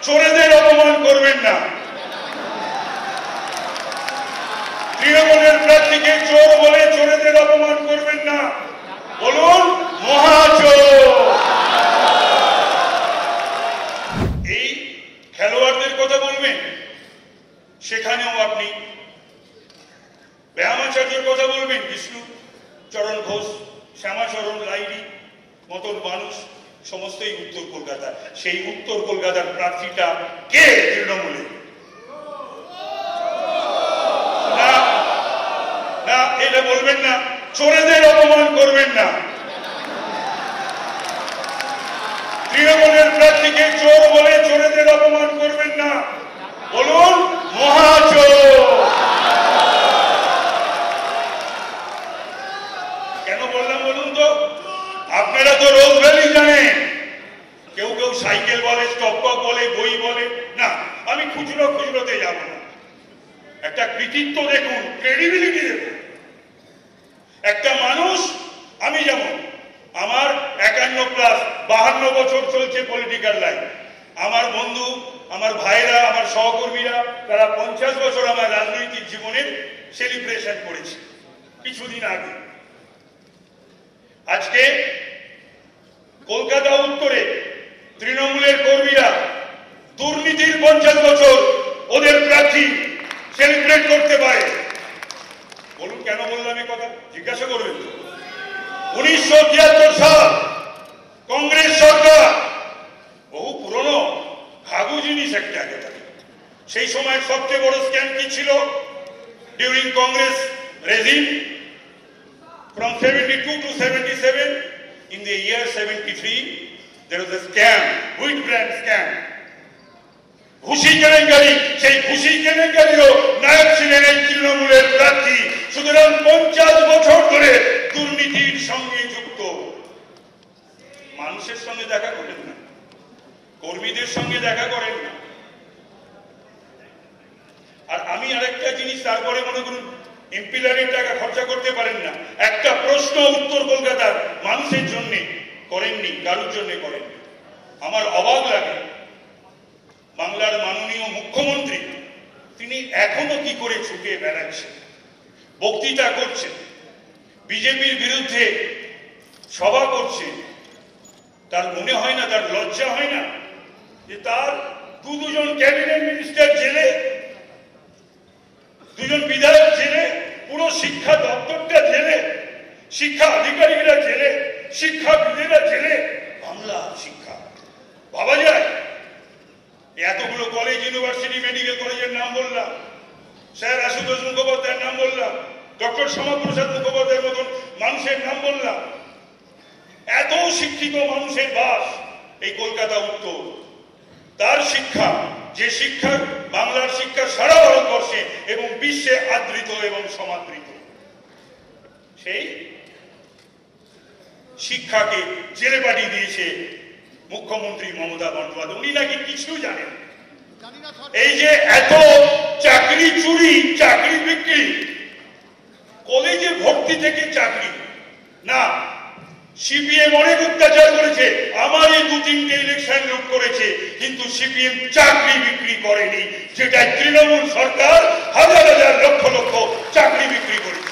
চোরেদের অপমান করবেন না। তৃণমূলের প্রার্থীকে চোর বলে চোরেদের অপমান করবেন না, বলুন মহাচোর। এই খেলোয়াড়দের কথা বলবেন, সেখানেও আপনি ব্যায়ামাচার্যের কথা বলবেন, বিষ্ণু চরণ ঘোষ, শ্যামাচরণ লাইরি মতন মানুষ সমস্তই উত্তর কলকাতা। সেই উত্তর কলকাতার প্রার্থীটা কে তৃণমূলে? না না, এটা বলবেন না, চোরেদের অপমান করবেন না। তৃণমূলের প্রার্থীকে চোর বলে চোরেদের অপমান করবেন না, বলুন মহাচোর। কেন বললাম বলুন তো? আপনারা তো রোজ ভ্যালি জানেন, কেউ কেউ সাইকেল বলে, স্টপকক বলে, বই বলে। না, আমি খুচরোতে যাব না। একটা কৃতিত্ব দেখুন, ক্রেডিবিলিটি দেখুন। একটা মানুষ, আমি যেমন, আমার 51+, 52 বছর চলছে পলিটিক্যাল লাইফ। আমার বন্ধু, আমার ভাইরা, আমার সহকর্মীরা, তারা 50 বছর আমার রাজনৈতিক জীবনের সেলিব্রেশন করেছে কিছুদিন আগে। আজকে কলকাতা উত্তরে তৃণমূলের কর্মীরা দুর্নীতির 50 বছর ওদের প্রার্থী সেলিব্রেট করতে পারে। বলুন কেন বললাম এই কথা? জিজ্ঞাসা করবেন তো। 1973 সাল কংগ্রেস সরকার, বহু পুরনো ভাগু জিনিস একটা আগে থাকে। সেই সময় সবচেয়ে বড় স্ক্যাম কি ছিল? During Congress regime, from 72 to 77, in the year 73, there was a scam, wheat brand scam. ঘুষি কেলেঙ্কারি, সেই ঘুষি কেলেঙ্কারিরও নায়ক ছিলেন এই তৃণমূলের প্রার্থী। সুতরাং 50 বছর ধরে দুর্নীতির সঙ্গে যুক্ত। মানুষের সঙ্গে দেখা করেন না, কর্মীদের সঙ্গে দেখা করেন না। আর আমি আরেকটা জিনিস, তারপরে মনে করুন এমপিলারের টাকা খরচা করতে পারেন না, একটা প্রশ্ন উত্তর কলকাতার মানুষের জন্য করেননি, কারোর জন্য করেননি। আমার অবাক লাগে, বাংলার মাননীয় মুখ্যমন্ত্রী তিনি এখনো কি করে ছুটে বেড়াচ্ছেন, বক্তৃতা করছেন, বিজেপির বিরুদ্ধে সভা করছেন। তার মনে হয় না, তার লজ্জা হয় না যে তার দুজন ক্যাবিনেট মিনিস্টার জেলে, দুজন বিধায়ক জেলে, পুরো শিক্ষা দপ্তরটা জেলে, শিক্ষা আধিকারিকরা জেলে, শিক্ষাবিদেরা জেলে। বাংলা শিক্ষা ভাবা যায়? এতগুলো কলেজ, ইউনিভার্সিটি, মেডিকেল কলেজের নাম বললাম, স্যার আশুতোষ মুখোপাধ্যায়ের নাম বললাম, ডক্টর শ্যামাপ্রসাদ মুখোপাধ্যায়ের মতন মানুষের নাম বললাম। এত শিক্ষিত মানুষের বাস এই কলকাতা উত্তর। তার শিক্ষা, যে শিক্ষা, বাংলার শিক্ষা সারা ভারতবর্ষে এবং বিশ্বে আদৃত এবং সমাদৃত, সেই শিক্ষাকে জেলে পাঠিয়ে দিয়েছে মুখ্যমন্ত্রী মমতা বন্দ্যোপাধ্যায়। উনি নাকি কিছু জানেন। এই যে এত চাকরি চুরি, চাকরি বিক্রি, কলেজে ভর্তি থেকে চাকরি না, সিপিএম অনেক অত্যাচার করেছে, আমার এই 2-3টে ইলেকশন লুট করেছে, কিন্তু সিপিএম চাকরি বিক্রি করেনি, যেটা তৃণমূল সরকার হাজার হাজার লক্ষ লক্ষ চাকরি বিক্রি করেছে।